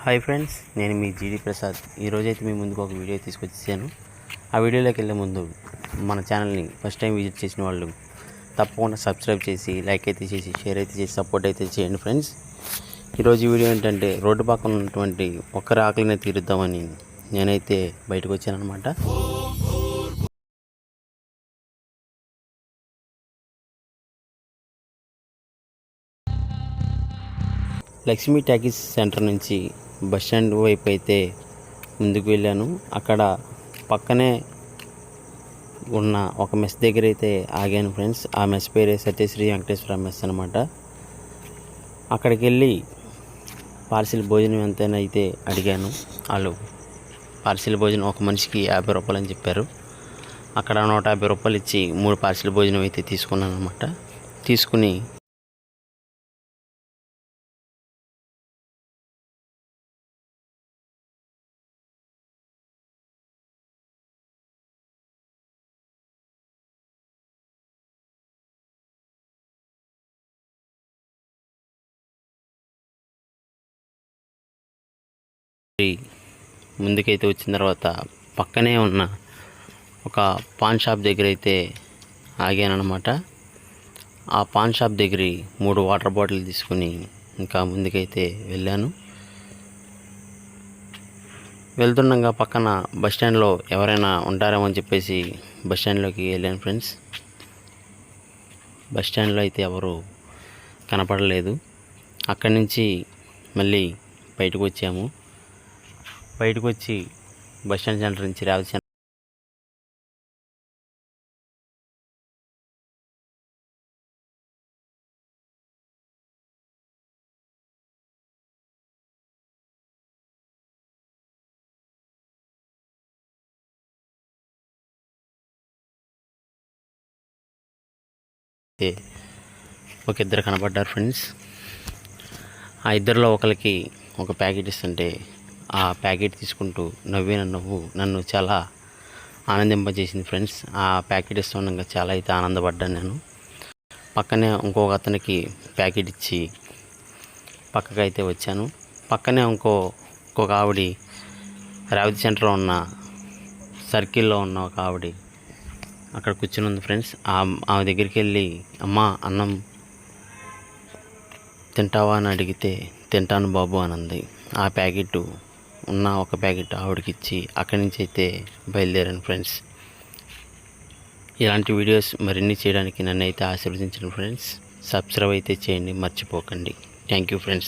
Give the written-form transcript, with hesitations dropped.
Hi friends, నేను మీ జీడి ప్రసాద్. ఈరోజైతే మీ ముందుకు ఒక వీడియో తీసుకొచ్చేసాను. ఆ వీడియోలోకి వెళ్ళే ముందు మన ఛానల్ని ఫస్ట్ టైం విజిట్ చేసిన వాళ్ళు తప్పకుండా సబ్స్క్రైబ్ చేసి, లైక్ అయితే చేసి, షేర్ అయితే చేసి, సపోర్ట్ అయితే చేయండి ఫ్రెండ్స్. ఈరోజు వీడియో ఏంటంటే రోడ్డు పక్కన ఉన్నటువంటి ఒక్కరి ఆకలిని తీరుద్దామని నేనైతే బయటకు వచ్చానమాట. లక్ష్మీ టాకీస్ సెంటర్ నుంచి బస్ స్టాండ్ వైపు అయితే ముందుకు వెళ్ళాను. అక్కడ పక్కనే ఉన్న ఒక మెస్ దగ్గర అయితే ఆగాను ఫ్రెండ్స్. ఆ మెస్ పేరే సత్యశ్రీ వెంకటేశ్వర మెస్ అనమాట. అక్కడికి వెళ్ళి పార్సిల్ భోజనం ఎంతైనా అయితే అడిగాను. వాళ్ళు పార్సిల్ భోజనం ఒక మనిషికి 50 రూపాయలు అని చెప్పారు. అక్కడ 150 రూపాయలు ఇచ్చి 3 పార్సిల్ భోజనం అయితే తీసుకున్నాను అనమాట. తీసుకుని ముందుకైతే వచ్చిన తర్వాత పక్కనే ఉన్న ఒక పాన్ షాప్ దగ్గర అయితే ఆగాను అనమాట. ఆ పాన్ షాప్ దగ్గర 3 వాటర్ బాటిల్ తీసుకుని ఇంకా ముందుకైతే వెళ్ళాను. వెళ్తుండగా పక్కన బస్ స్టాండ్లో ఎవరైనా ఉంటారేమో అని చెప్పేసి బస్ స్టాండ్లోకి వెళ్ళాను ఫ్రెండ్స్. బస్ స్టాండ్లో అయితే ఎవరు కనపడలేదు. అక్కడి నుంచి మళ్ళీ బయటకు వచ్చాము. బయటకు వచ్చి బస్ స్టాండ్ సెంటర్ నుంచి రేవతి సెంటర్ ఒక ఇద్దరు కనపడ్డారు ఫ్రెండ్స్. ఆ ఇద్దరిలో ఒకరికి ఒక ప్యాకెట్ ఇస్తుంటే ఆ ప్యాకెట్ తీసుకుంటూ నవ్విన నవ్వు నన్ను చాలా ఆనందింపజేసింది ఫ్రెండ్స్. ఆ ప్యాకెట్ ఇస్తుండగా చాలా అయితే ఆనందపడ్డాను నేను. పక్కనే ఇంకొక అతనికి ప్యాకెట్ ఇచ్చి పక్కకైతే వచ్చాను. పక్కనే ఇంకొక ఆవిడ రేవతి సెంటర్లో ఉన్న సర్కిల్లో ఉన్న ఒక ఆవిడ అక్కడ కూర్చుని ఉంది ఫ్రెండ్స్. ఆమె దగ్గరికి వెళ్ళి, అమ్మా అన్నం తింటావా అని అడిగితే తింటాను బాబు అని అంది. ఆ ప్యాకెట్ ఉన్న ఒక ప్యాకెట్ ఆవిడకి ఇచ్చి అక్కడి నుంచి అయితే బయలుదేరాను ఫ్రెండ్స్. ఇలాంటి వీడియోస్ మరిన్ని చేయడానికి నన్ను అయితే ఆశీర్వదించండి ఫ్రెండ్స్. సబ్స్క్రైబ్ అయితే చేయండి, మర్చిపోకండి. Thank you friends.